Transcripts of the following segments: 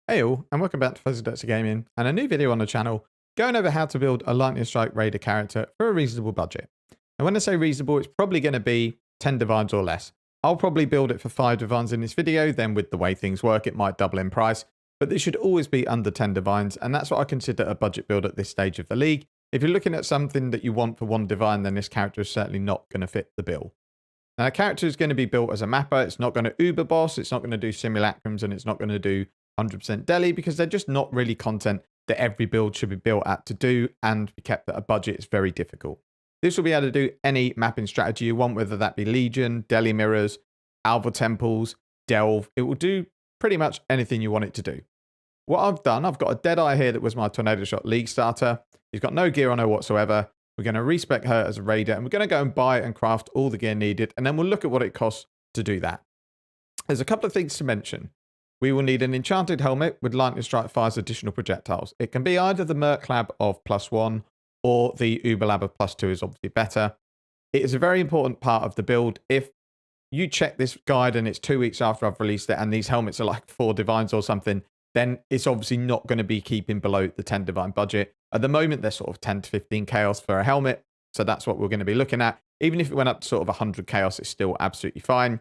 Hey all, and welcome back to Fuzzy Ducks Gaming, and a new video on the channel going over how to build a Lightning Strike Raider character for a reasonable budget. And when I say reasonable, it's probably going to be 10 divines or less. I'll probably build it for 5 divines in this video, then with the way things work it might double in price, but this should always be under 10 divines, and that's what I consider a budget build at this stage of the league. If you're looking at something that you want for 1 divine, then this character is certainly not going to fit the bill. Now, a character is going to be built as a mapper. It's not going to uber boss, it's not going to do simulacrums, and it's not going to do 100% deli because they're just not really content that every build should be built at to do and be kept at a budget. It's very difficult. This will be able to do any mapping strategy you want, whether that be Legion, deli mirrors, Alva temples, delve. It will do pretty much anything you want it to do. What I've done, I've got a Deadeye here that was my Tornado Shot League starter. He's got no gear on her whatsoever. We're going to respec her as a raider, and we're going to go and buy and craft all the gear needed, and then we'll look at what it costs to do that. There's a couple of things to mention. We will need an enchanted helmet with Lightning Strike fires additional projectiles. It can be either the Merc Lab of +1 or the Uber Lab of +2 is obviously better. It is a very important part of the build. If you check this guide and it's 2 weeks after I've released it and these helmets are like 4 divines or something, then it's obviously not going to be keeping below the 10 divine budget. At the moment, they're sort of 10 to 15 chaos for a helmet. So that's what we're going to be looking at. Even if it went up to sort of 100 chaos, it's still absolutely fine.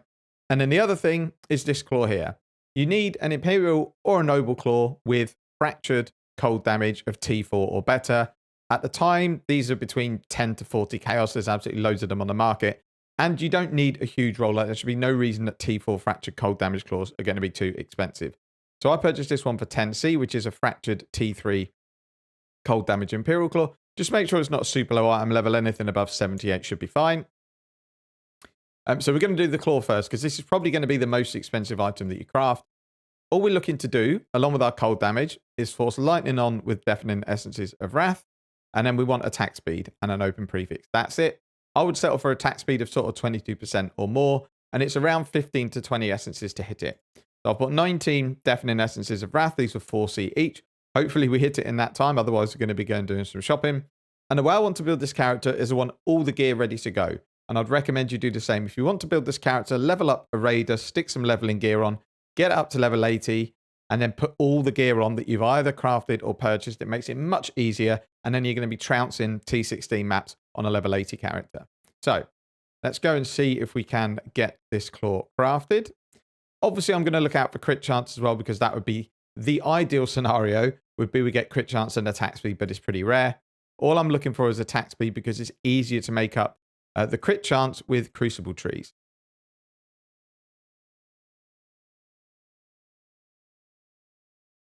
And then the other thing is this claw here. You need an Imperial or a Noble Claw with fractured cold damage of T4 or better. At the time, these are between 10 to 40 chaos. There's absolutely loads of them on the market. And you don't need a huge roller. There should be no reason that T4 fractured cold damage claws are going to be too expensive. So I purchased this one for 10C, which is a fractured T3 cold damage Imperial Claw. Just make sure it's not super low item level. Anything above 78 should be fine. So we're going to do the claw first, because this is probably going to be the most expensive item that you craft. All we're looking to do, along with our cold damage, is force lightning on with deafening essences of wrath. And then we want attack speed and an open prefix. That's it. I would settle for attack speed of sort of 22% or more. And it's around 15 to 20 essences to hit it. So I've put 19 deafening essences of wrath. These are 4C each. Hopefully we hit it in that time. Otherwise we're going to be going doing some shopping. And the way I want to build this character is I want all the gear ready to go. And I'd recommend you do the same. If you want to build this character, level up a raider, stick some leveling gear on, get it up to level 80, and then put all the gear on that you've either crafted or purchased. It makes it much easier. And then you're going to be trouncing T16 maps on a level 80 character. So let's go and see if we can get this claw crafted. Obviously, I'm going to look out for crit chance as well, because that would be the ideal scenario would be we get crit chance and attack speed, but it's pretty rare. All I'm looking for is attack speed because it's easier to make up the crit chance with Crucible trees.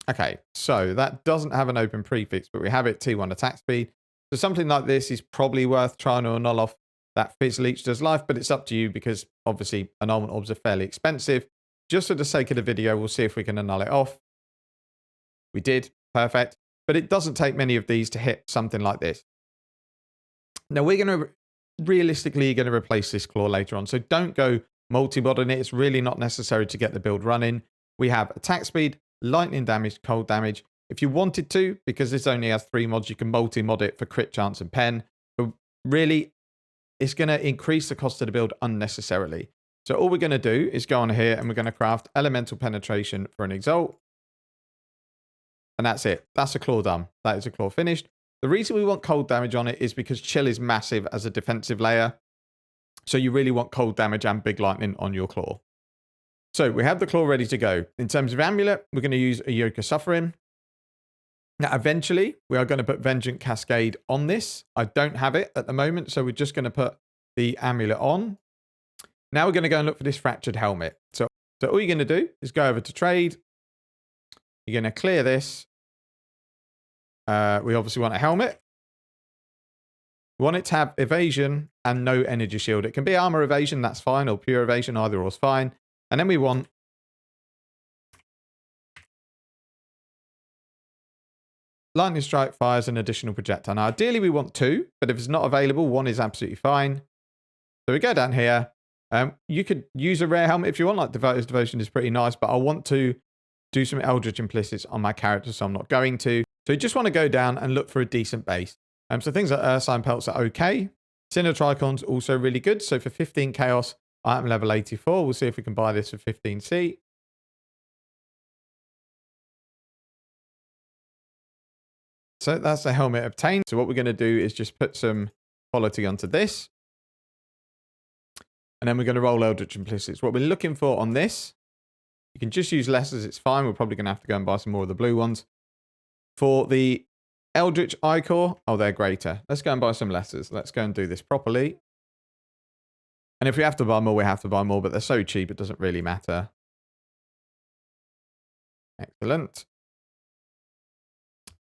Okay, so that doesn't have an open prefix, but we have it T1 attack speed. So something like this is probably worth trying to annul off that Fizz Leech does life, but it's up to you because obviously annulment orbs are fairly expensive. Just for the sake of the video, we'll see if we can annul it off. We did, perfect. But it doesn't take many of these to hit something like this. Now we're going to realistically replace this claw later on, so don't go multi-mod on it. It's really not necessary to get the build running. We have attack speed, lightning damage, cold damage. If you wanted to, because this only has 3 mods, you can multi-mod it for crit chance and pen. But really, it's going to increase the cost of the build unnecessarily. So all we're going to do is go on here and we're going to craft elemental penetration for an exalt. And that's it. That's a claw done. That is a claw finished. The reason we want cold damage on it is because chill is massive as a defensive layer. So you really want cold damage and big lightning on your claw. So we have the claw ready to go. In terms of amulet, we're going to use a Yoke of Suffering. Now, eventually, we are going to put Vengeance Cascade on this. I don't have it at the moment, so we're just going to put the amulet on. Now we're going to go and look for this fractured helmet. So all you're going to do is go over to trade. You're going to clear this. We obviously want a helmet. We want it to have evasion and no energy shield. It can be armor evasion, that's fine, or pure evasion, either or is fine. And then we want lightning strike fires an additional projectile. Now, ideally we want 2, but if it's not available, 1 is absolutely fine. So we go down here. You could use a rare helmet if you want, like Devoter's Devotion is pretty nice, but I want to do some Eldritch Implicits on my character, so I'm not going to. So you just want to go down and look for a decent base. So things like Ursine Pelts are okay. Cinder Tricon's also really good. So for 15 Chaos, item level 84. We'll see if we can buy this for 15C. So that's the helmet obtained. So what we're going to do is just put some quality onto this. And then we're going to roll Eldritch Implicits. What we're looking for on this, you can just use lessers, it's fine. We're probably going to have to go and buy some more of the blue ones. For the Eldritch Ichor, oh, they're greater. Let's go and buy some lessers. Let's go and do this properly. And if we have to buy more, we have to buy more, but they're so cheap, it doesn't really matter. Excellent.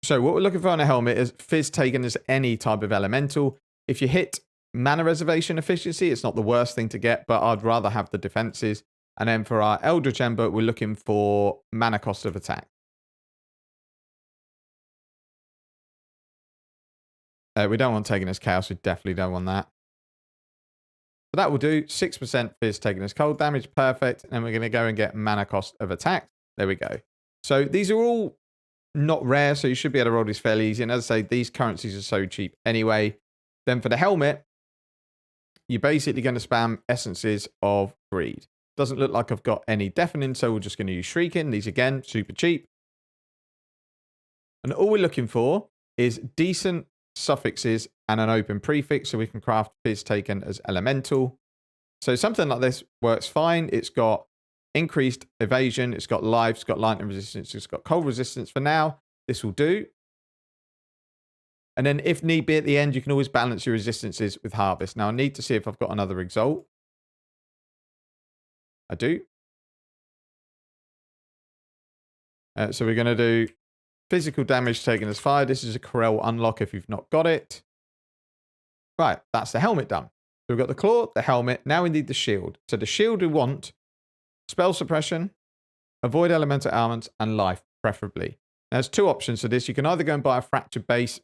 So what we're looking for on a helmet is Fizz taken as any type of elemental. If you hit mana reservation efficiency, it's not the worst thing to get, but I'd rather have the defenses. And then for our Eldritch Ember, we're looking for mana cost of attack. We don't want taken as chaos. We definitely don't want that. So that will do 6% Fizz taken as cold damage. Perfect. And then we're going to go and get mana cost of attack. There we go. So these are all not rare, so you should be able to roll these fairly easy. And as I say, these currencies are so cheap anyway. Then for the helmet, you're basically going to spam Essences of Greed. Doesn't look like I've got any deafening, so we're just going to use Shrieking. These again, super cheap. And all we're looking for is decent suffixes and an open prefix, so we can craft Fizz taken as elemental. So something like this works fine. It's got increased evasion, it's got life, it's got lightning resistance, it's got cold resistance. For now, this will do. And then if need be at the end, you can always balance your resistances with harvest. Now I need to see if I've got another result. I do. So we're going to do physical damage taken as fire. This is a Corel unlock if you've not got it. Right, that's the helmet done. So we've got the claw, the helmet. Now we need the shield. So the shield we want spell suppression, avoid elemental ailments, and life, preferably. Now, there's two options for this. You can either go and buy a fractured base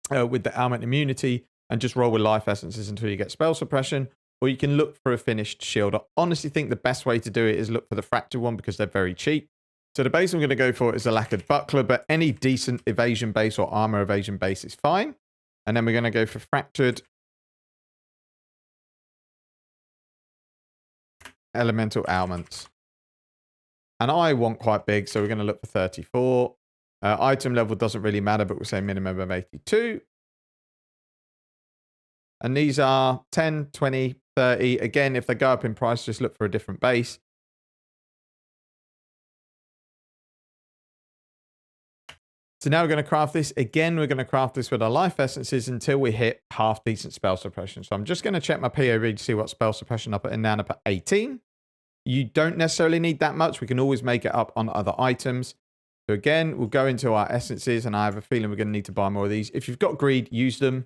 with the ailment immunity and just roll with life essences until you get spell suppression, or you can look for a finished shield. I honestly think the best way to do it is look for the fractured one because they're very cheap. So the base I'm going to go for is the lacquered buckler, but any decent evasion base or armor evasion base is fine. And then we're going to go for fractured elemental ailments. And I want quite big, so we're going to look for 34. Item level doesn't really matter, but we'll say minimum of 82. And these are 10, 20, 30. Again, if they go up in price, just look for a different base. So now we're going to craft this. Again, we're going to craft this with our life essences until we hit half decent spell suppression. So I'm just going to check my POE to see what spell suppression I put in now. I put 18. You don't necessarily need that much. We can always make it up on other items. So again, we'll go into our essences, and I have a feeling we're going to need to buy more of these. If you've got greed, use them.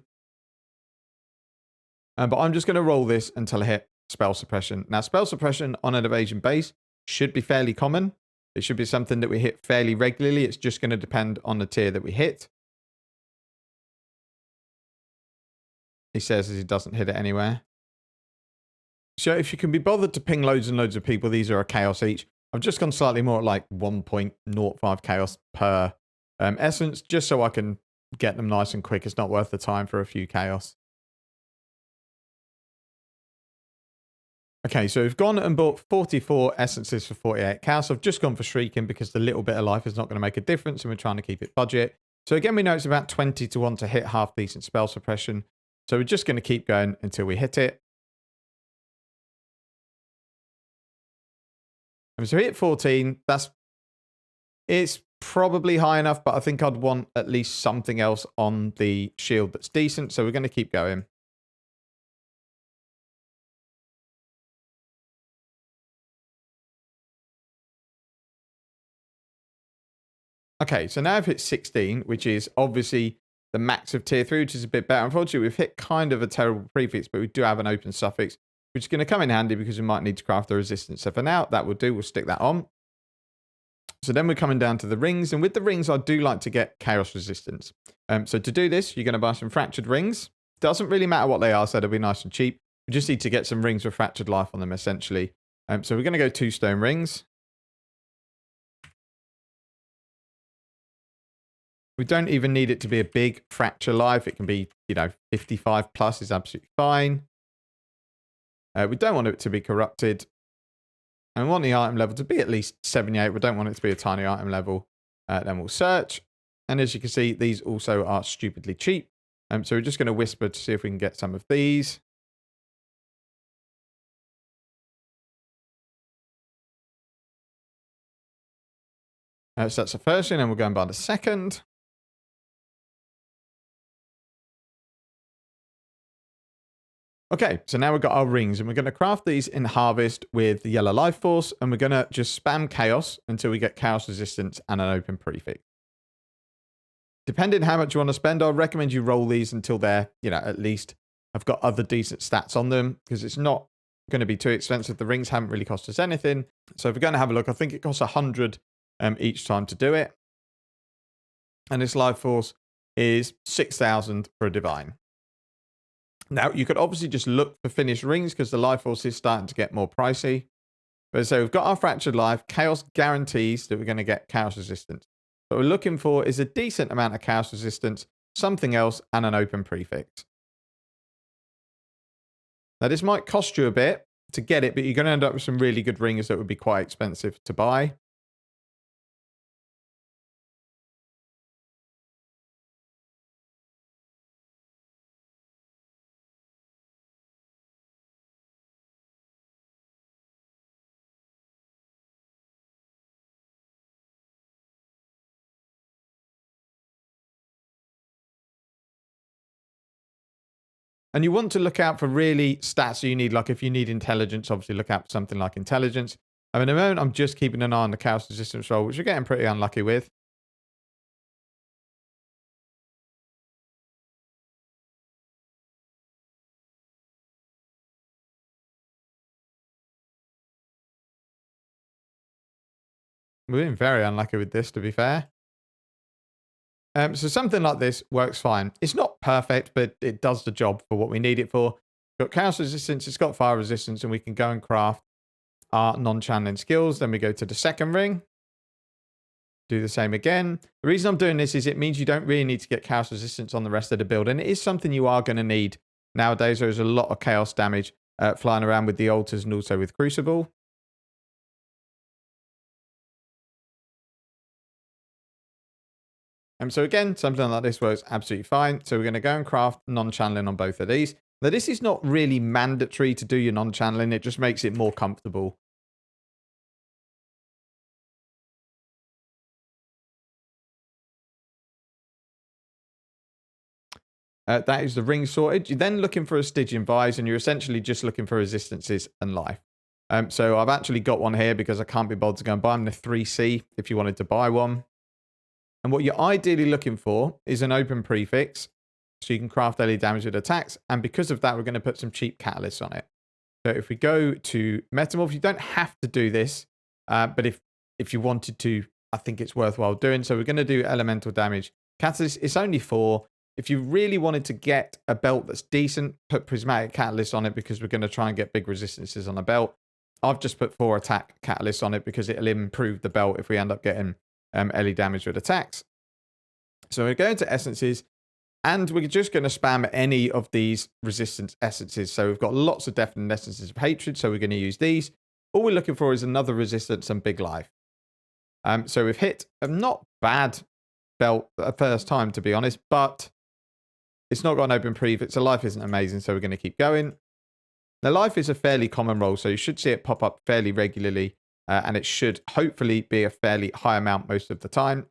But I'm just going to roll this until I hit spell suppression. Now, spell suppression on an evasion base should be fairly common. It should be something that we hit fairly regularly. It's just going to depend on the tier that we hit. He says as he doesn't hit it anywhere. So if you can be bothered to ping loads and loads of people, these are a chaos each. I've just gone slightly more at like 1.05 chaos per essence, just so I can get them nice and quick. It's not worth the time for a few chaos. Okay, so we've gone and bought 44 essences for 48 chaos. I've just gone for Shrieking because the little bit of life is not going to make a difference, and we're trying to keep it budget. So again, we know it's about 20 to 1 to hit half decent spell suppression. So we're just going to keep going until we hit it. And so we hit 14. It's probably high enough, but I think I'd want at least something else on the shield that's decent. So we're going to keep going. Okay, so now I've hit 16, which is obviously the max of tier 3, which is a bit better. Unfortunately, we've hit kind of a terrible prefix, but we do have an open suffix, which is going to come in handy because we might need to craft the resistance. So for now, that will do. We'll stick that on. So then we're coming down to the rings. And with the rings, I do like to get chaos resistance. So to do this, you're going to buy some fractured rings. Doesn't really matter what they are, so they'll be nice and cheap. We just need to get some rings with fractured life on them, essentially. So we're going to go 2 stone rings. We don't even need it to be a big fracture life. It can be, 55 plus is absolutely fine. We don't want it to be corrupted. And we want the item level to be at least 78. We don't want it to be a tiny item level. Then we'll search. And as you can see, these also are stupidly cheap. So we're just going to whisper to see if we can get some of these. So that's the first thing, and we'll go and buy the second. Okay, so now we've got our rings, and we're going to craft these in Harvest with the yellow life force, and we're going to just spam chaos until we get chaos resistance and an open prefix. Depending how much you want to spend, I'd recommend you roll these until they're, at least have got other decent stats on them, because it's not going to be too expensive. The rings haven't really cost us anything. So if we're going to have a look, I think it costs 100 each time to do it. And this life force is 6,000 for a divine. Now, you could obviously just look for finished rings because the life force is starting to get more pricey. But so we've got our fractured life. Chaos guarantees that we're going to get chaos resistance. What we're looking for is a decent amount of chaos resistance, something else, and an open prefix. Now, this might cost you a bit to get it, but you're going to end up with some really good rings that would be quite expensive to buy. And you want to look out for really stats that you need. Like if you need intelligence, obviously look out for something like intelligence. I mean, at the moment, I'm just keeping an eye on the chaos resistance roll, which we're getting pretty unlucky with. We've been very unlucky with this, to be fair. So something like this works fine. It's not perfect, but it does the job for what we need it for. It's got chaos resistance, it's got fire resistance, and we can go and craft our non-channeling skills. Then we go to the second ring. Do the same again. The reason I'm doing this is it means you don't really need to get chaos resistance on the rest of the build. And it is something you are going to need nowadays. There's a lot of chaos damage flying around with the altars and also with Crucible. So again, something like this works absolutely fine. So we're going to go and craft non-channeling on both of these. Now, this is not really mandatory to do your non-channeling. It just makes it more comfortable. That is the ring sorted. You're then looking for a Stygian Vise, and you're essentially just looking for resistances and life. So I've actually got one here because I can't be bothered to go and buy them. The 3C if you wanted to buy one. And what you're ideally looking for is an open prefix, so you can craft daily damage with attacks. And because of that, we're going to put some cheap catalysts on it. So if we go to Metamorph, you don't have to do this, but if you wanted to, I think it's worthwhile doing. So we're going to do elemental damage. Catalyst, it's only 4. If you really wanted to get a belt that's decent, put prismatic catalyst on it because we're going to try and get big resistances on a belt. I've just put 4 attack catalysts on it because it'll improve the belt if we end up getting LE damage with attacks. So we're going to essences, and we're just going to spam any of these resistance essences. So we've got lots of deafening essences of hatred, so we're going to use these. All we're looking for is another resistance and big life. So we've hit a not bad belt at first time, to be honest, but it's not got an open prefix, so life isn't amazing, so we're going to keep going. Now, life is a fairly common roll, so you should see it pop up fairly regularly, and it should hopefully be a fairly high amount most of the time.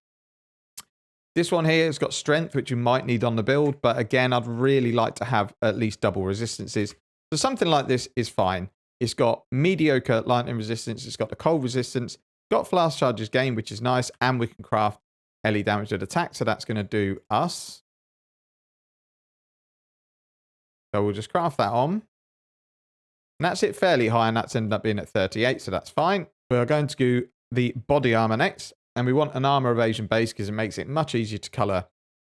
This one here has got strength, which you might need on the build, but again, I'd really like to have at least double resistances. So something like this is fine. It's got mediocre lightning resistance, it's got the cold resistance, got flash charges gain, which is nice, and we can craft LE damage with attack, so that's going to do us. So we'll just craft that on. And that's it fairly high, and that's ended up being at 38, so that's fine. We are going to do the body armor next, and we want an armor evasion base because it makes it much easier to color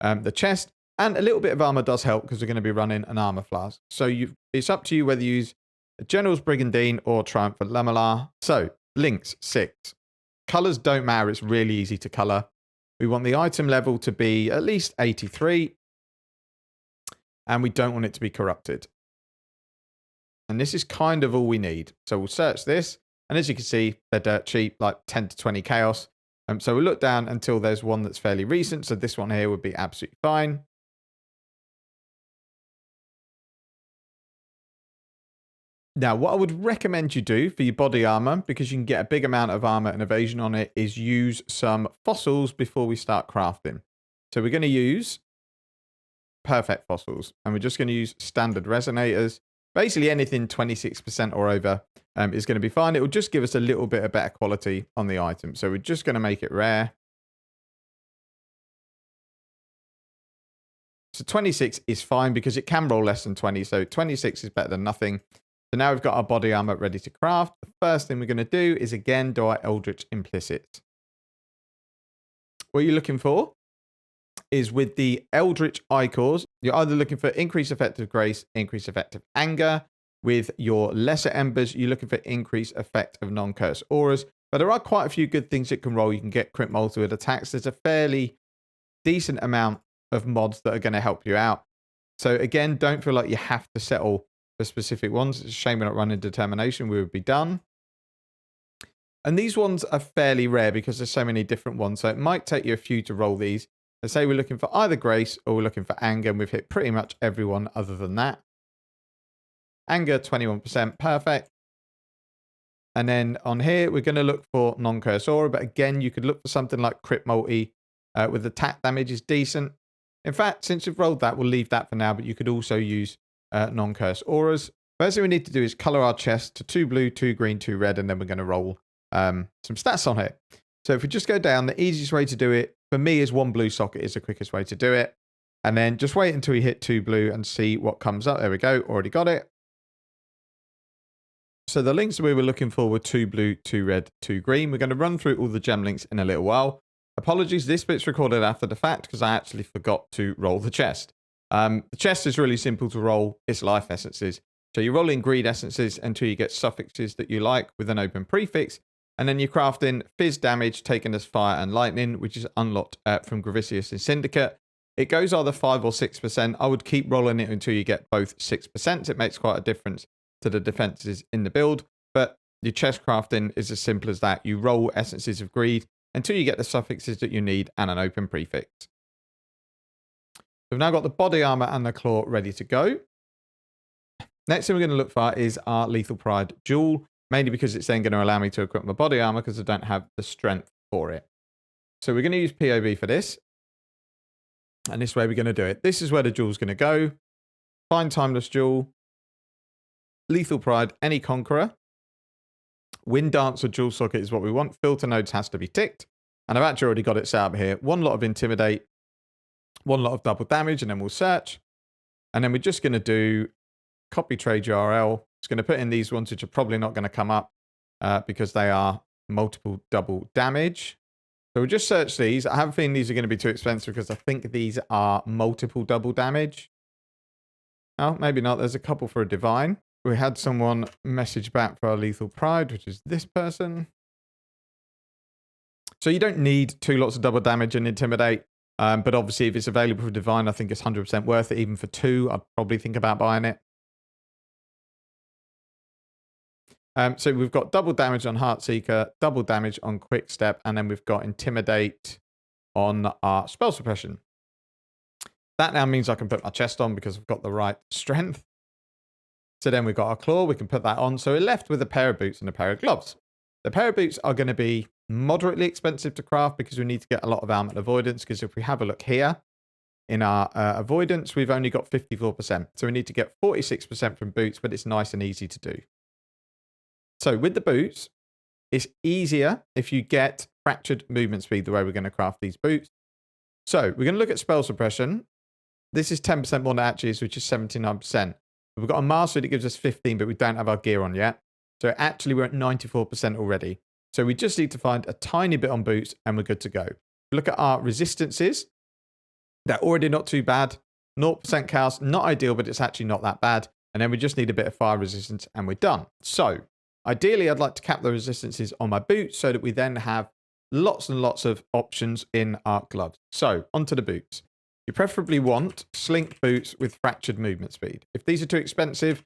the chest. And a little bit of armor does help because we're going to be running an armor flask. So it's up to you whether you use a General's Brigandine or Triumphant Lamella. So links 6. Colors don't matter. It's really easy to color. We want the item level to be at least 83. And we don't want it to be corrupted. And this is kind of all we need. So we'll search this. And as you can see, they're dirt cheap, like 10 to 20 chaos. So we'll look down until there's one that's fairly recent. So this one here would be absolutely fine. Now, what I would recommend you do for your body armor, because you can get a big amount of armor and evasion on it, is use some fossils before we start crafting. So we're going to use perfect fossils, and we're just going to use standard resonators. Basically anything 26% or over is going to be fine. It will just give us a little bit of better quality on the item. So we're just going to make it rare. So 26 is fine because it can roll less than 20. So 26 is better than nothing. So now we've got our body armor ready to craft. The first thing we're going to do is again do our Eldritch Implicit. What you're looking for is with the Eldritch Icors, you're either looking for increased effective grace, increased effective anger. With your lesser embers, you're looking for increased effect of non-curse auras. But there are quite a few good things that can roll. You can get crit multi-hit attacks. There's a fairly decent amount of mods that are going to help you out. So again, don't feel like you have to settle for specific ones. It's a shame we're not running Determination. We would be done. And these ones are fairly rare because there's so many different ones. So it might take you a few to roll these. Let's say we're looking for either grace or we're looking for anger, and we've hit pretty much everyone other than that. Anger, 21%, perfect. And then on here, we're going to look for non-curse aura, but again, you could look for something like crit multi with attack damage is decent. In fact, since we've rolled that, we'll leave that for now, but you could also use non-curse auras. First thing we need to do is color our chest to 2 blue, 2 green, 2 red, and then we're going to roll some stats on it. So if we just go down, the easiest way to do it for me is 1 blue socket is the quickest way to do it. And then just wait until we hit 2 blue and see what comes up. There we go. Already got it. So the links we were looking for were 2 blue, 2 red, 2 green. We're going to run through all the gem links in a little while. Apologies, this bit's recorded after the fact because I actually forgot to roll the chest. The chest is really simple to roll. It's life essences. So you're rolling greed essences until you get suffixes that you like with an open prefix. And then you're crafting fizz damage taken as fire and lightning, which is unlocked from Gravicius and Syndicate. It goes either 5 or 6%. I would keep rolling it until you get both 6%. It makes quite a difference to the defenses in the build. But your chest crafting is as simple as that. You roll essences of greed until you get the suffixes that you need and an open prefix. We've now got the body armor and the claw ready to go. Next thing we're going to look for is our Lethal Pride jewel, mainly because it's then going to allow me to equip my body armor because I don't have the strength for it. So we're going to use POE for this. And this way we're going to do it. This is where the jewel's going to go. Find Timeless Jewel. Lethal Pride, any Conqueror. Wind Dance or Jewel Socket is what we want. Filter nodes has to be ticked. And I've actually already got it set up here. 1 lot of Intimidate. 1 lot of double damage. And then we'll search. And then we're just going to do copy trade URL. It's going to put in these ones which are probably not going to come up because they are multiple double damage. So we'll just search these. I have a feeling these are going to be too expensive because I think these are multiple double damage. Oh, maybe not. There's a couple for a divine. We had someone message back for our Lethal Pride, which is this person. So you don't need 2 lots of double damage and Intimidate. But obviously, if it's available for divine, I think it's 100% worth it. Even for 2, I'd probably think about buying it. So we've got double damage on Heartseeker, double damage on Quick Step, and then we've got Intimidate on our Spell Suppression. That now means I can put my chest on because I've got the right strength. So then we've got our claw, we can put that on. So we're left with a pair of boots and a pair of gloves. The pair of boots are going to be moderately expensive to craft because we need to get a lot of armor avoidance. Because if we have a look here in our avoidance, we've only got 54%. So we need to get 46% from boots, but it's nice and easy to do. So with the boots, it's easier if you get fractured movement speed the way we're going to craft these boots. So we're going to look at spell suppression. This is 10% more than Atchi's, which is 79%. We've got a mastery that gives us 15, but we don't have our gear on yet. So actually we're at 94% already. So we just need to find a tiny bit on boots and we're good to go. Look at our resistances. They're already not too bad. 0% chaos, not ideal, but it's actually not that bad. And then we just need a bit of fire resistance and we're done. So ideally, I'd like to cap the resistances on my boots so that we then have lots and lots of options in our gloves. So onto the boots. You preferably want slink boots with fractured movement speed. If these are too expensive,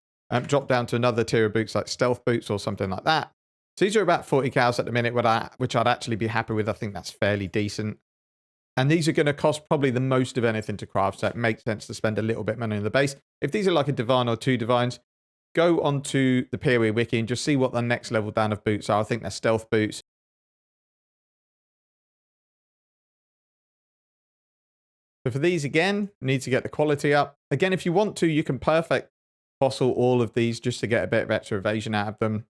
drop down to another tier of boots like stealth boots or something like that. So these are about 40 cows at the minute, which I'd actually be happy with. I think that's fairly decent. And these are going to cost probably the most of anything to craft, so it makes sense to spend a little bit of money on the base. If these are like a divine or 2 divines, go onto the POE wiki and just see what the next level down of boots are. I think they're stealth boots. So for these, again, need to get the quality up. Again, if you want to, you can perfect fossil all of these just to get a bit of extra evasion out of them.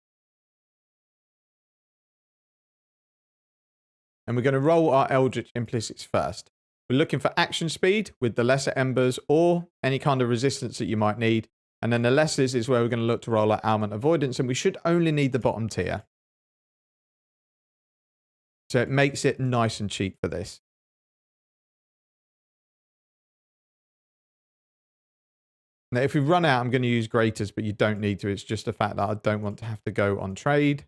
And we're going to roll our Eldritch Implicits first. We're looking for action speed with the lesser embers or any kind of resistance that you might need. And then the lessers is where we're going to look to roll our Almond Avoidance, and we should only need the bottom tier. So it makes it nice and cheap for this. Now, if we run out, I'm going to use Graters, but you don't need to. It's just the fact that I don't want to have to go on trade.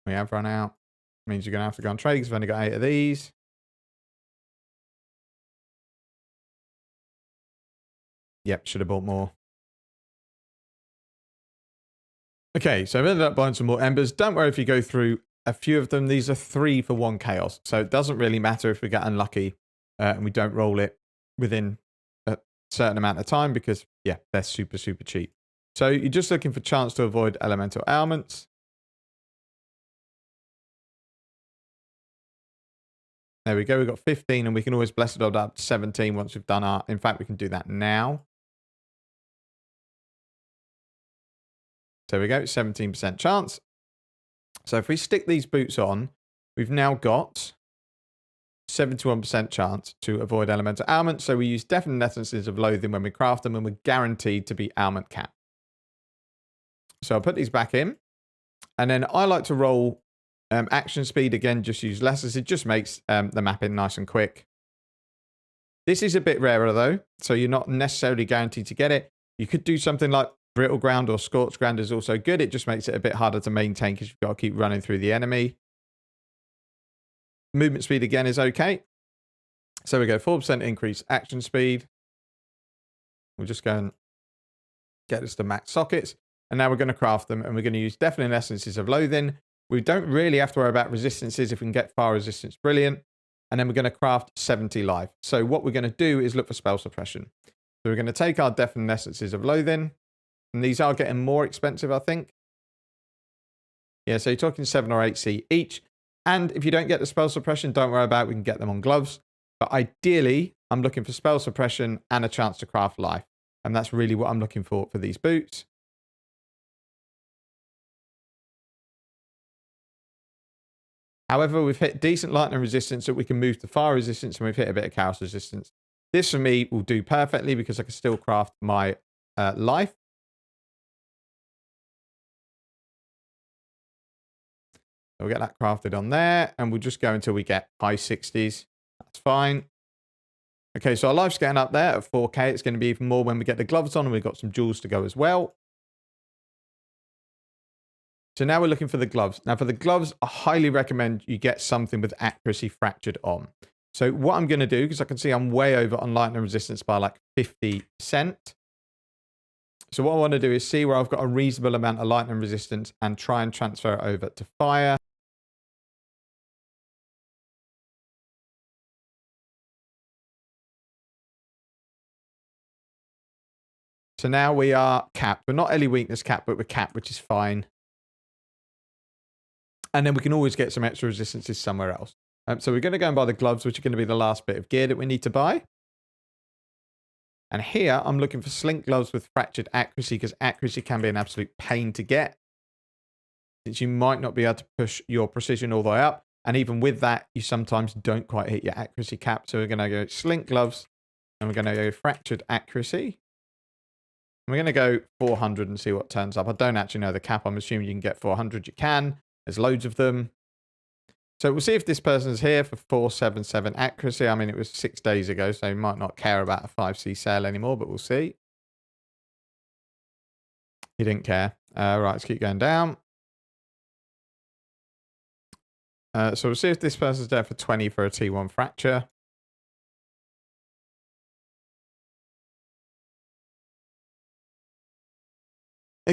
We have run out. Means you're going to have to go on trade because we've only got 8 of these. Yep, should have bought more. Okay, so I've ended up buying some more embers. Don't worry if you go through a few of them. These are 3 for 1 chaos. So it doesn't really matter if we get unlucky and we don't roll it within a certain amount of time because, yeah, they're super, super cheap. So you're just looking for chance to avoid elemental ailments. There we go. We've got 15 and we can always bless it up to 17 once we've done our... In fact, we can do that now. There we go, 17% chance. So if we stick these boots on, we've now got 71% chance to avoid elemental ailments. So we use definite essences of loathing when we craft them, and we're guaranteed to be ailment capped. So I'll put these back in. And then I like to roll action speed. Again, just use lessers. It just makes the mapping nice and quick. This is a bit rarer though, so you're not necessarily guaranteed to get it. You could do something like Brittle Ground or Scorched Ground is also good. It just makes it a bit harder to maintain because you've got to keep running through the enemy. Movement speed again is okay. So we go 4% increase action speed. We'll just go and get this to max sockets. And now we're going to craft them, and we're going to use definite essences of loathing. We don't really have to worry about resistances. If we can get fire resistance, brilliant. And then we're going to craft 70 life. So what we're going to do is look for spell suppression. So we're going to take our definite essences of loathing. And these are getting more expensive, I think. Yeah, so you're talking 7 or 8C each. And if you don't get the spell suppression, don't worry about it. We can get them on gloves. But ideally, I'm looking for spell suppression and a chance to craft life. And that's really what I'm looking for these boots. However, we've hit decent lightning resistance, so we can move to fire resistance, and we've hit a bit of chaos resistance. This, for me, will do perfectly because I can still craft my life. We'll get that crafted on there, and we'll just go until we get high 60s. That's fine. Okay, so our life's getting up there at 4K. It's going to be even more when we get the gloves on, and we've got some jewels to go as well. So now we're looking for the gloves. Now for the gloves, I highly recommend you get something with accuracy fractured on. So what I'm going to do, because I can see I'm way over on lightning resistance by like 50%. So what I want to do is see where I've got a reasonable amount of lightning resistance and try and transfer it over to fire. So now we are capped. We're not Ellie weakness capped, but we're capped, which is fine. And then we can always get some extra resistances somewhere else. So we're going to go and buy the gloves, which are going to be the last bit of gear that we need to buy. And here I'm looking for slink gloves with fractured accuracy, because accuracy can be an absolute pain to get, since you might not be able to push your precision all the way up. And even with that, you sometimes don't quite hit your accuracy cap. So we're going to go slink gloves, and we're going to go fractured accuracy. We're going to go 400 and see what turns up. I don't actually know the cap. I'm assuming you can get 400. You can. There's loads of them. So we'll see if this person's here for 477 accuracy. I mean, it was 6 days ago, so he might not care about a 5C sale anymore, but we'll see. He didn't care. Right, let's keep going down. So we'll see if this person's there for 20 for a T1 fracture.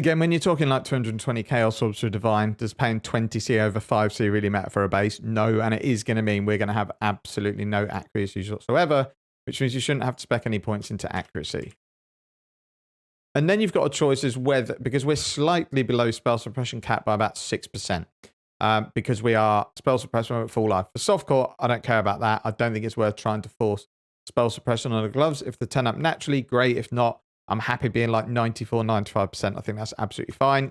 Again, when you're talking like 220 Chaos Orbs for Divine, does paying 20C over 5C really matter for a base? No, and it is going to mean we're going to have absolutely no accuracy whatsoever, which means you shouldn't have to spec any points into accuracy. And then you've got a choice as whether, because we're slightly below spell suppression cap by about 6%, because we are spell suppression at full life. For softcore, I don't care about that. I don't think it's worth trying to force spell suppression on the gloves. If they turn up naturally, great. If not, I'm happy being like 94, 95%. I think that's absolutely fine.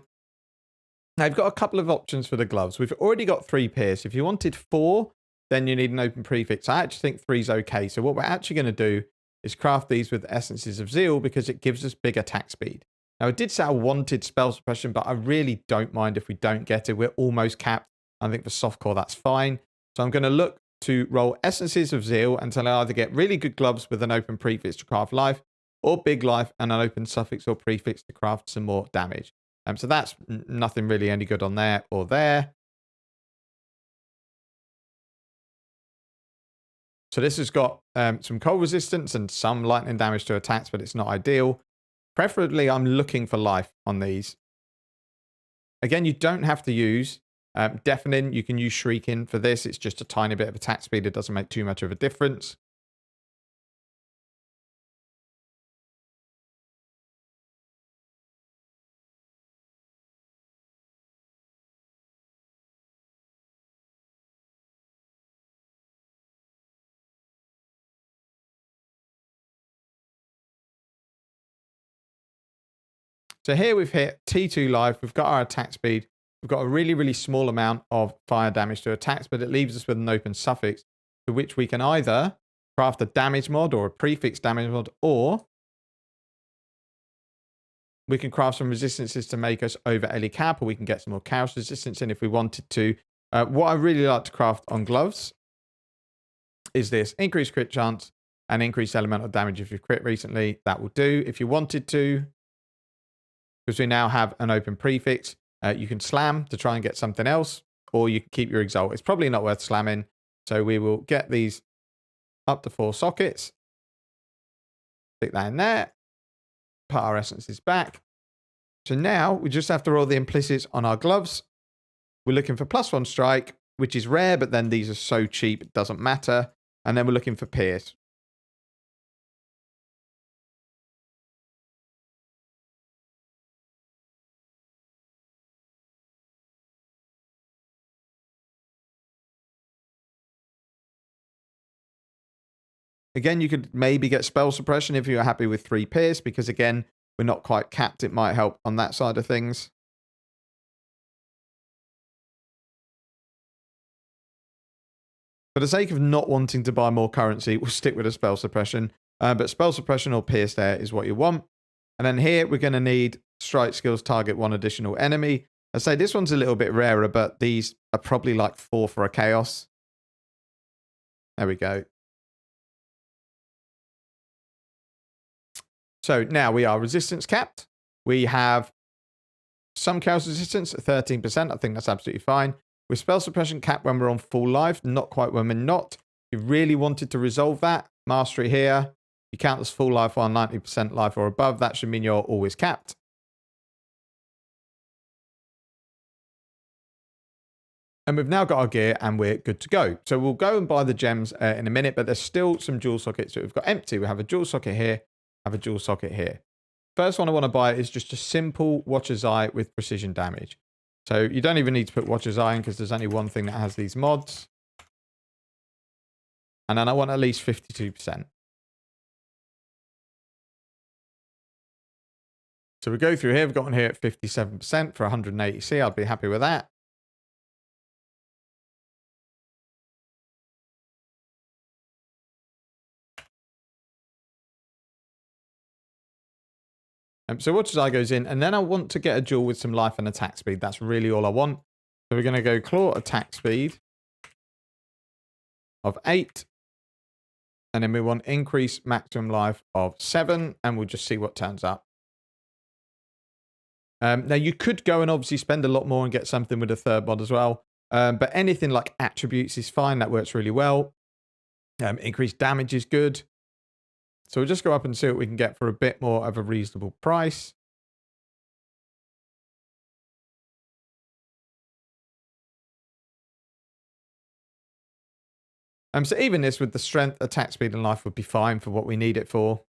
Now, you've got a couple of options for the gloves. We've already got 3 pierce. If you wanted 4, then you need an open prefix. I actually think 3 is okay. So what we're actually going to do is craft these with Essences of Zeal because it gives us big attack speed. Now, I did say I wanted spell suppression, but I really don't mind if we don't get it. We're almost capped. I think for softcore, that's fine. So I'm going to look to roll Essences of Zeal until I either get really good gloves with an open prefix to craft life, or big life and an open suffix or prefix to craft some more damage. So that's nothing really any good on there or there. So this has got some cold resistance and some lightning damage to attacks, but it's not ideal. Preferably, I'm looking for life on these. Again, you don't have to use Deafening. You can use Shrieking for this. It's just a tiny bit of attack speed. It doesn't make too much of a difference. So here we've hit T2 life. We've got our attack speed. We've got a really, really small amount of fire damage to attacks, but it leaves us with an open suffix to which we can either craft a damage mod or a prefix damage mod, or we can craft some resistances to make us over Ellie cap, or we can get some more chaos resistance in if we wanted to. What I really like to craft on gloves is this: increased crit chance and increased elemental damage if you've crit recently. That will do. If you wanted to, because we now have an open prefix, you can slam to try and get something else, or you can keep your exalt. It's probably not worth slamming, so we will get these up to 4 sockets. Stick that in there. Put our essences back. So now we just have to roll the implicits on our gloves. We're looking for +1 strike, which is rare, but then these are so cheap it doesn't matter. And then we're looking for pierce. Again, you could maybe get spell suppression if you're happy with 3 pierce, because again, we're not quite capped. It might help on that side of things. For the sake of not wanting to buy more currency, we'll stick with a spell suppression. But spell suppression or pierce there is what you want. And then here, we're going to need strike skills target 1 additional enemy. I say this one's a little bit rarer, but these are probably like 4 for a chaos. There we go. So now we are resistance capped. We have some chaos resistance at 13%. I think that's absolutely fine. With spell suppression capped when we're on full life, not quite when we're not. If you really wanted to resolve that, mastery here. You count as full life on 90% life or above. That should mean you're always capped. And we've now got our gear and we're good to go. So we'll go and buy the gems in a minute, but there's still some dual sockets that we've got empty. We have a dual socket here, have a dual socket here. First one I want to buy is just a simple Watcher's Eye with precision damage. So you don't even need to put Watcher's Eye in because there's only one thing that has these mods. And then I want at least 52%. So we go through here. We've got one here at 57% for 180C. I'd be happy with that. So Watcher's Eye goes in, and then I want to get a duel with some life and attack speed. That's really all I want. So we're going to go Claw attack speed of 8. And then we want increase maximum life of 7. And we'll just see what turns up. Now, you could go and obviously spend a lot more and get something with a third mod as well. But anything like attributes is fine. That works really well. Increased damage is good. So we'll just go up and see what we can get for a bit more of a reasonable price. So even this with the strength, attack speed, and life would be fine for what we need it for.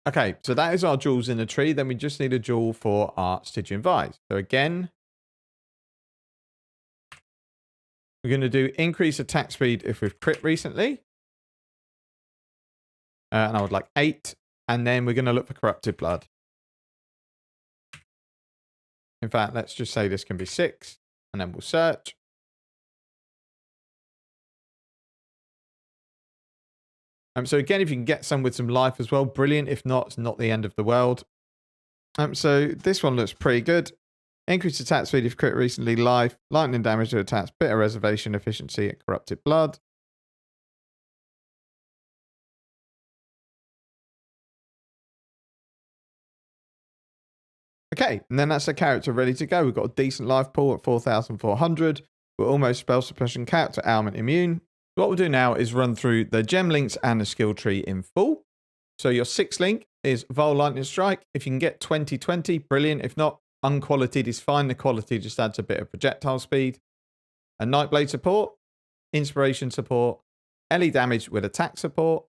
Okay, so that is our jewels in the tree. Then we just need a jewel for our Stygian Vise. So again, we're going to do increase attack speed if we've crit recently. And I would like 8. And then we're going to look for corrupted blood. In fact, let's just say this can be 6. And then we'll search. So again, if you can get some with some life as well, brilliant. If not, it's not the end of the world. So this one looks pretty good. Increased attack speed if crit recently, life, lightning damage to attacks, bit of reservation, efficiency, and corrupted blood. Okay, and then that's a character ready to go. We've got a decent life pool at 4,400. We're almost spell suppression capped to ailment immune. What we'll do now is run through the gem links and the skill tree in full. So your 6th link is Vaal Lightning Strike. If you can get 20/20, brilliant. If not, unqualitied is fine. The quality just adds a bit of projectile speed. A Nightblade support, Inspiration support, LE damage with attack support,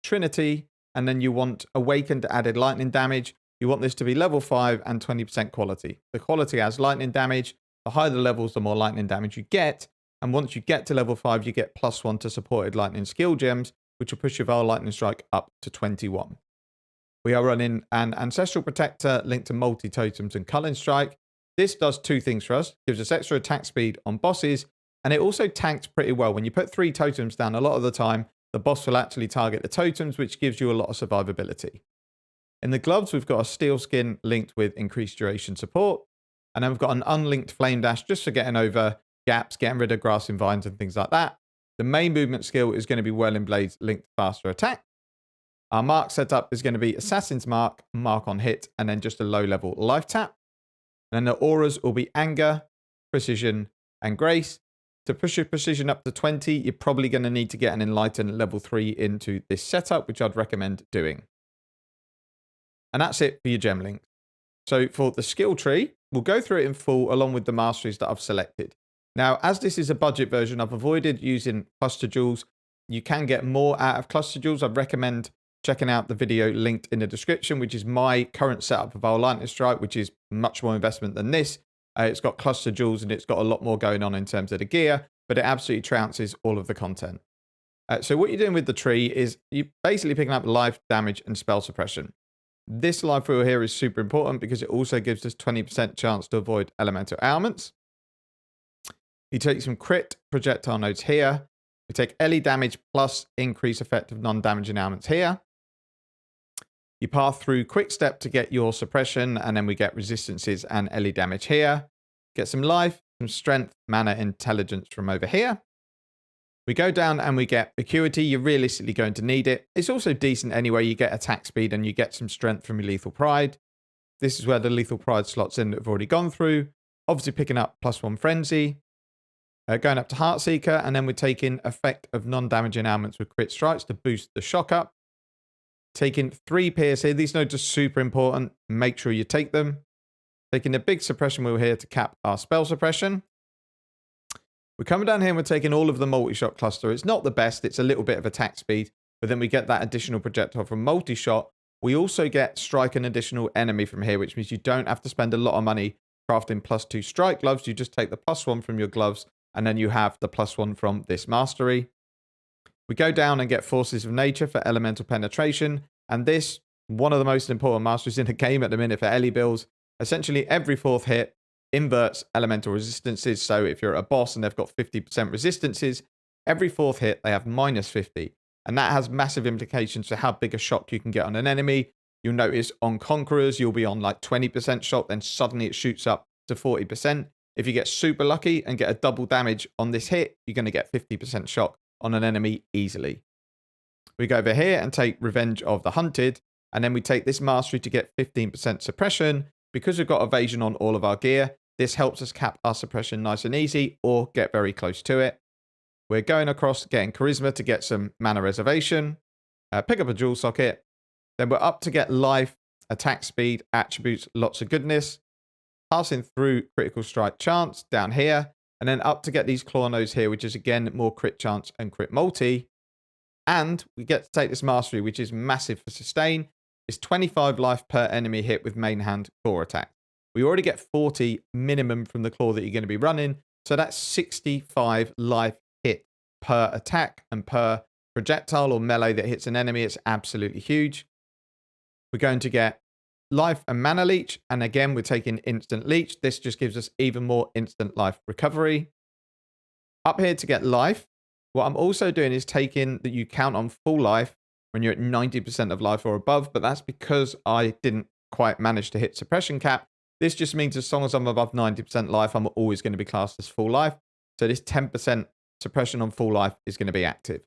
Trinity, and then you want Awakened added lightning damage. You want this to be level 5 and 20% quality. The quality has lightning damage. The higher the levels, the more lightning damage you get. And once you get to level 5, you get +1 to supported lightning skill gems, which will push your Vaal Lightning Strike up to 21. We are running an Ancestral Protector linked to multi-totems and Culling Strike. This does 2 things for us. Gives us extra attack speed on bosses, and it also tanks pretty well. When you put 3 totems down, a lot of the time, the boss will actually target the totems, which gives you a lot of survivability. In the gloves, we've got a Steel Skin linked with increased duration support, and then we've got an unlinked Flame Dash just for getting over gaps, getting rid of grassing vines and things like that. The main movement skill is going to be Whirling Blades linked to faster attack. Our mark setup is going to be Assassin's Mark, Mark on hit, and then just a low level life tap. And then the auras will be Anger, Precision, and Grace. To push your Precision up to 20, you're probably going to need to get an Enlighten level 3 into this setup, which I'd recommend doing. And that's it for your gem links. So for the skill tree, we'll go through it in full along with the masteries that I've selected. Now, as this is a budget version, I've avoided using cluster jewels. You can get more out of cluster jewels. I'd recommend checking out the video linked in the description, which is my current setup of Vaal Lightning Strike, which is much more investment than this. It's got cluster jewels and it's got a lot more going on in terms of the gear, but it absolutely trounces all of the content. So what you're doing with the tree is you're basically picking up life, damage, and spell suppression. This life wheel here is super important because it also gives us 20% chance to avoid elemental ailments. You take some crit projectile nodes here. We take LE damage plus increase effect of non-damaging ailments here. You pass through quick step to get your suppression, and then we get resistances and LE damage here. Get some life, some strength, mana, intelligence from over here. We go down and we get acuity. You're realistically going to need it. It's also decent anyway. You get attack speed and you get some strength from your Lethal Pride. This is where the Lethal Pride slots in that we've already gone through. Obviously picking up +1 Frenzy. Going up to Heartseeker, and then we're taking effect of non-damaging ailments with crit strikes to boost the shock up. Taking 3 Pierce here. These nodes are super important. Make sure you take them. Taking the big suppression wheel here to cap our spell suppression. We're coming down here and we're taking all of the multi-shot cluster. It's not the best. It's a little bit of attack speed, but then we get that additional projectile from multi-shot. We also get strike an additional enemy from here, which means you don't have to spend a lot of money crafting +2 strike gloves. You just take the +1 from your gloves, and then you have the +1 from this mastery. We go down and get Forces of Nature for elemental penetration. And this, one of the most important masteries in the game at the minute for LE builds. Essentially, every 4th hit inverts elemental resistances. So if you're a boss and they've got 50% resistances, every 4th hit, they have -50. And that has massive implications for how big a shock you can get on an enemy. You'll notice on Conquerors, you'll be on like 20% shock, then suddenly it shoots up to 40%. If you get super lucky and get a double damage on this hit, you're going to get 50% shock on an enemy easily. We go over here and take Revenge of the Hunted, and then we take this mastery to get 15% suppression. Because we've got evasion on all of our gear, this helps us cap our suppression nice and easy or get very close to it. We're going across getting Charisma to get some mana reservation. Pick up a jewel socket. Then we're up to get life, attack speed, attributes, lots of goodness. passing through critical strike chance down here, and then up to get these claw nodes here, which is again more crit chance and crit multi. And we get to take this mastery, which is massive for sustain. It's 25 life per enemy hit with main hand claw attack. We already get 40 minimum from the claw that you're going to be running. So that's 65 life hit per attack and per projectile or melee that hits an enemy. It's absolutely huge. We're going to get life and mana leech. And again, we're taking instant leech. This just gives us even more instant life recovery. Up here to get life. What I'm also doing is taking that you count on full life when you're at 90% of life or above, but that's because I didn't quite manage to hit suppression cap. This just means as long as I'm above 90% life, I'm always going to be classed as full life. So this 10% suppression on full life is going to be active.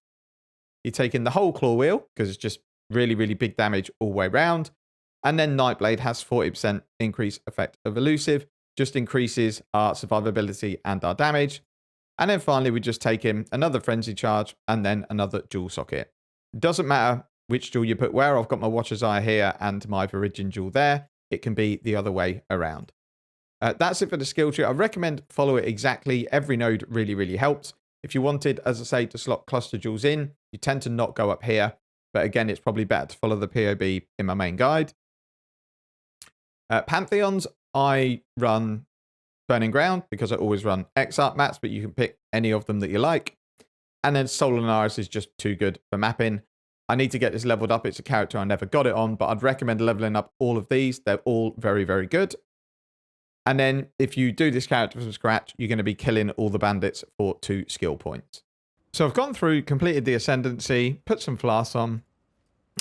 You're taking the whole claw wheel because it's just really, really big damage all the way around. And then Nightblade has 40% increase effect of elusive, just increases our survivability and our damage. And then finally, we just take in another frenzy charge and then another jewel socket. It doesn't matter which jewel you put where. I've got my Watcher's Eye here and my Viridian jewel there. It can be the other way around. That's it for the skill tree. I recommend follow it exactly. Every node really, really helps. If you wanted, as I say, to slot cluster jewels in, you tend to not go up here. But again, it's probably better to follow the POB in my main guide. Pantheons, I run Burning Ground because I always run X-Art mats, but you can pick any of them that you like. And then Solanaris is just too good for mapping. I need to get this leveled up. It's a character I never got it on, but I'd recommend leveling up all of these. They're all very, very good. And then if you do this character from scratch, you're going to be killing all the bandits for 2 skill points. So I've gone through, completed the Ascendancy, put some flasks on,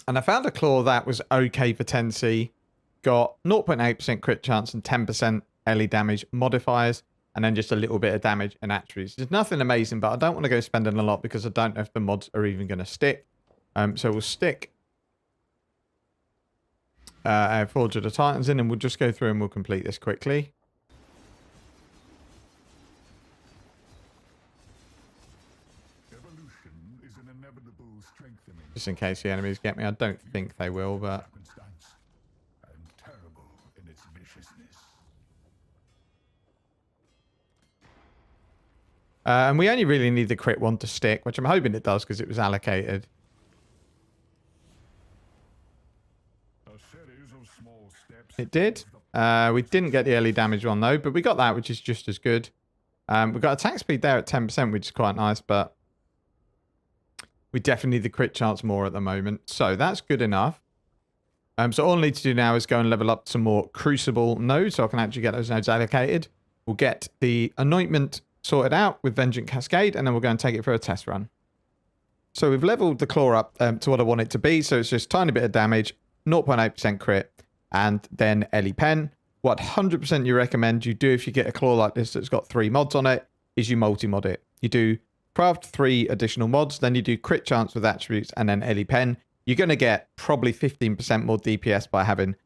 and I found a claw that was okay for 10C. Got 0.8% crit chance and 10% LE damage modifiers, and then just a little bit of damage and attributes. There's nothing amazing, but I don't want to go spending a lot because I don't know if the mods are even going to stick. So we'll stick Forge of the Titans in, and we'll just go through and we'll complete this quickly. Evolution is an inevitable strengthening. Just in case the enemies get me. I don't think they will, but... And terrible in its viciousness. And we only really need the crit one to stick, which I'm hoping it does because it was allocated. It did. We didn't get the early damage one though, but we got that, which is just as good. We got attack speed there at 10%, which is quite nice, but we definitely need the crit chance more at the moment. So that's good enough. So all I need to do now is go and level up some more Crucible nodes so I can actually get those nodes allocated. We'll get the anointment sorted out with Vengeance Cascade, and then we'll go and take it for a test run. So we've leveled the claw up to what I want it to be. So it's just a tiny bit of damage, 0.8% crit, and then Ellie Pen. What 100% you recommend you do if you get a claw like this that's got 3 mods on it is you multi-mod it. You do craft 3 additional mods, then you do crit chance with attributes, and then Ellie Pen. You're going to get probably 15% more DPS by having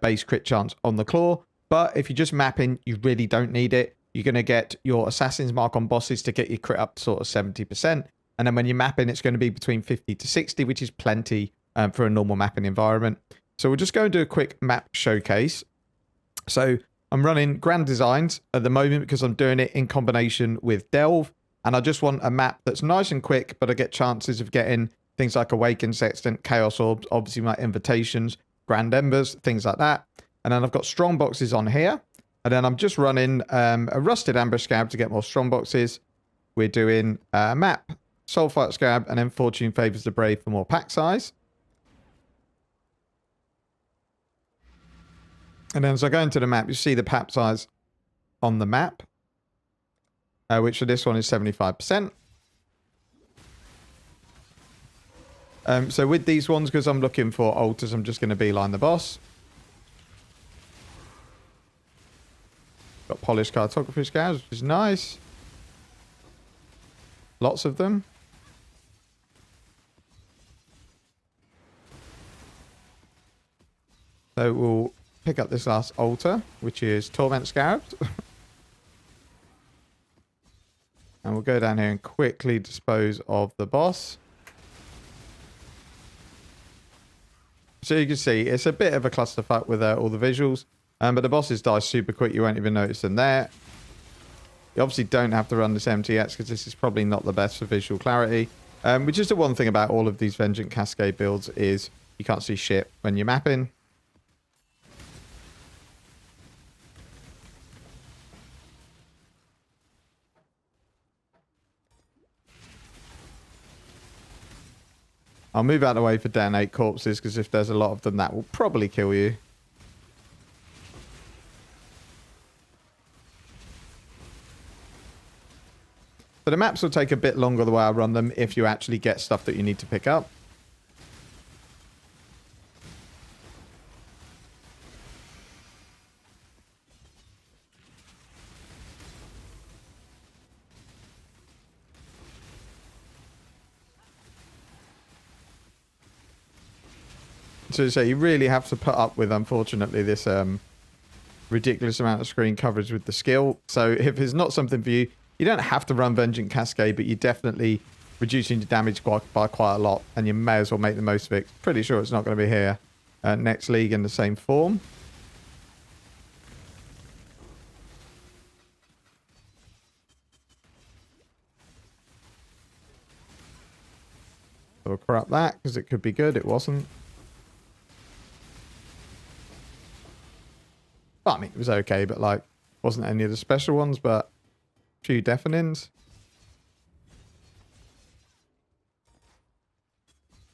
base crit chance on the claw. But if you're just mapping, you really don't need it. You're going to get your Assassin's Mark on bosses to get your crit up to sort of 70%. And then when you're mapping, it's going to be between 50 to 60, which is plenty for a normal mapping environment. So we'll just go and do a quick map showcase. So I'm running Grand Designs at the moment because I'm doing it in combination with Delve. And I just want a map that's nice and quick, but I get chances of getting things like Awakened Sextant, Chaos Orbs, obviously my Invitations, Grand Embers, things like that. And then I've got Strong Boxes on here. And then I'm just running a Rusted Amber Scab to get more Strong Boxes. We're doing a map, Soulfight Scab, and then Fortune Favors the Brave for more pack size. And then as I go into the map, you see the pack size on the map, which for this one is 75%. So with these ones, because I'm looking for altars, I'm just going to beeline the boss. Got Polished Cartography Scabs, which is nice. Lots of them. So we'll pick up this last altar, which is Torment Scarabs. And we'll go down here and quickly dispose of the boss. So you can see, it's a bit of a clusterfuck with all the visuals. But the bosses die super quick. You won't even notice them there. You obviously don't have to run this MTX because this is probably not the best for visual clarity. Which is the one thing about all of these Vengeance Cascade builds is you can't see shit when you're mapping. I'll move out of the way for detonate corpses because if there's a lot of them, that will probably kill you. So the maps will take a bit longer the way I run them if you actually get stuff that you need to pick up. So you really have to put up with, unfortunately, this ridiculous amount of screen coverage with the skill. So if it's not something for you, you don't have to run Vengeance Cascade, but you're definitely reducing your damage by quite a lot, and you may as well make the most of it. Pretty sure it's not going to be here next league in the same form. So we'll corrupt that because it could be good. It wasn't. I mean, it was okay, but like, wasn't any of the special ones, but a few deafenings.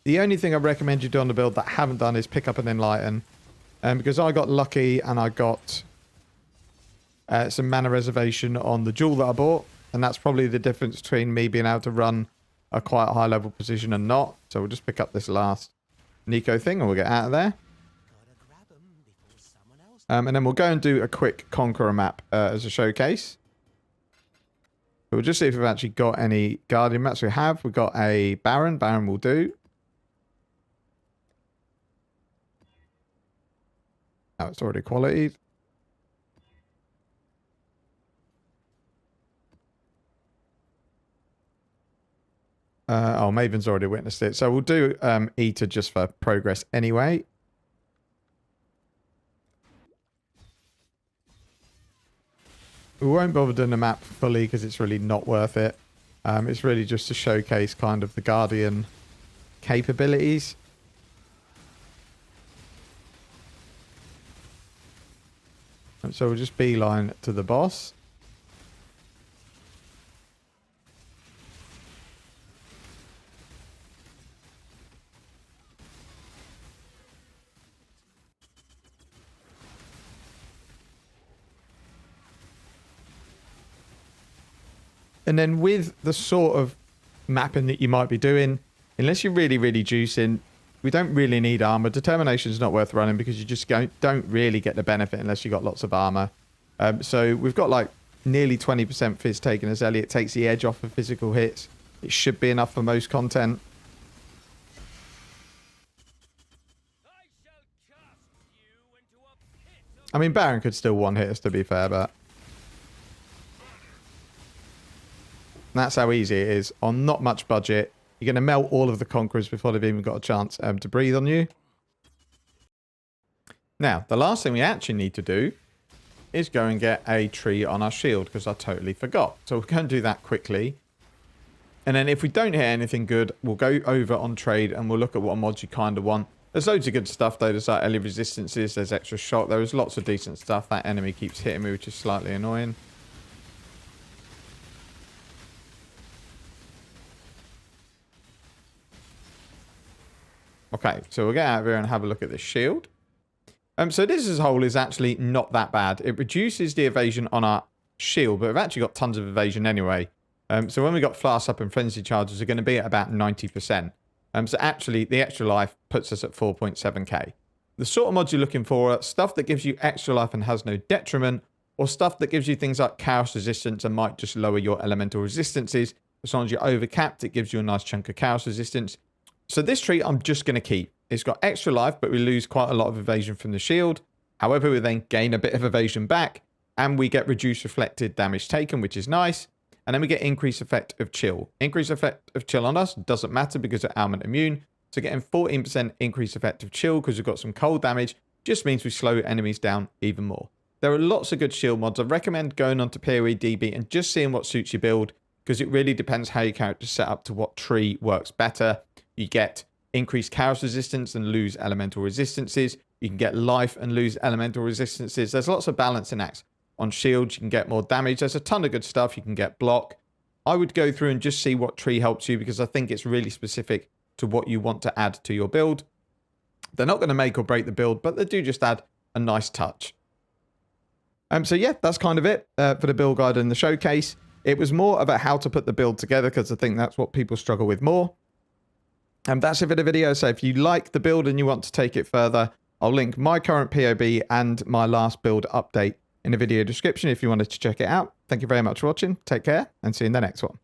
The only thing I recommend you do on the build that I haven't done is pick up an Enlighten. Because I got lucky and I got some mana reservation on the jewel that I bought. And that's probably the difference between me being able to run a quite high level position and not. So we'll just pick up this last Nico thing and we'll get out of there. And then we'll go and do a quick Conqueror map as a showcase. We'll just see if we've actually got any Guardian maps. We have. We've got a Baron. Baron will do. Oh, it's already quality. Oh, Maven's already witnessed it. So we'll do Eater just for progress anyway. We won't bother doing the map fully because it's really not worth it. It's really just to showcase kind of the Guardian capabilities. And so we'll just beeline to the boss. And then with the sort of mapping that you might be doing, unless you're really, really juicing, we don't really need armor. Determination is not worth running because you just don't really get the benefit unless you got lots of armor. So we've got like nearly 20% fizz taken as Elliot takes the edge off of physical hits. It should be enough for most content. I mean, Baron could still one-hit us, to be fair, but that's how easy it is. On not much budget, you're going to melt all of the Conquerors before they've even got a chance to breathe on you. Now, the last thing we actually need to do is go and get a tree on our shield, because I totally forgot. So we're going to do that quickly. And then if we don't hit anything good, we'll go over on trade and we'll look at what mods you kind of want. There's loads of good stuff, though. There's like early resistances, there's extra shock. There is lots of decent stuff. That enemy keeps hitting me, which is slightly annoying. Okay, so we'll get out of here and have a look at this shield. So this as a whole is actually not that bad. It reduces the evasion on our shield, but we've actually got tons of evasion anyway. So when we got Flask Up and Frenzy Charges are going to be at about 90%. So actually, the extra life puts us at 4.7k. The sort of mods you're looking for are stuff that gives you extra life and has no detriment, or stuff that gives you things like Chaos Resistance and might just lower your elemental resistances. As long as you're overcapped, it gives you a nice chunk of Chaos Resistance. So this tree I'm just going to keep. It's got extra life, but we lose quite a lot of evasion from the shield. However, we then gain a bit of evasion back, and we get reduced reflected damage taken, which is nice. And then we get increased effect of chill. Increased effect of chill on us doesn't matter because we're ailment immune. So getting 14% increased effect of chill because we've got some cold damage just means we slow enemies down even more. There are lots of good shield mods. I recommend going onto POE DB and just seeing what suits your build, because it really depends how your character's set up to what tree works better. You get increased chaos resistance and lose elemental resistances. You can get life and lose elemental resistances. There's lots of balancing acts. On shields, you can get more damage. There's a ton of good stuff. You can get block. I would go through and just see what tree helps you, because I think it's really specific to what you want to add to your build. They're not going to make or break the build, but they do just add a nice touch. So yeah, that's kind of it for the build guide and the showcase. It was more about how to put the build together, because I think that's what people struggle with more. And that's it for the video. So if you like the build and you want to take it further, I'll link my current POB and my last build update in the video description if you wanted to check it out. Thank you very much for watching. Take care and see you in the next one.